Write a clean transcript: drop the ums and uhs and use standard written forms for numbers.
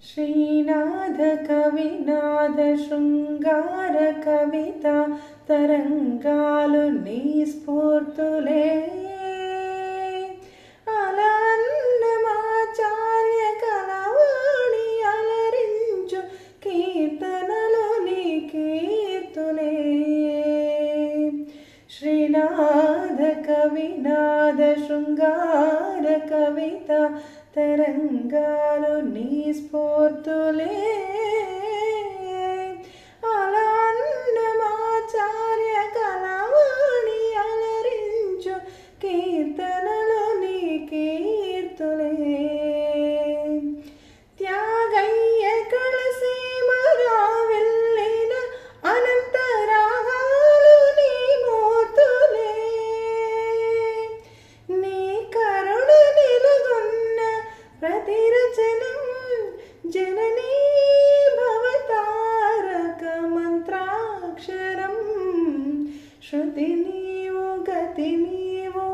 శ్రీనాథ కవినాథ శృంగార కవిత తరంగాలు నీ స్ఫూర్తులే అలన్నమాచార్య కలవాణి అలరించు కీర్తనలు నీ కీర్తులే శ్రీనాథ కవినాథ శృంగార కవిత తరంగాలు నీ స్ఫూర్తులే అలన్నమాచార్య కలవాణి అలరించు కీర్తనలు నీ కీర్తులే త్యాగయ్య కళసీమరా వెళ్ళిన అనంతరాగాలు నీ మూర్తులే నీ కరుణ నిలుగొన్న ప్రతిరచనం జననీ భవతారక మంత్రాక్షరం శృతి నీవు గతి నీవు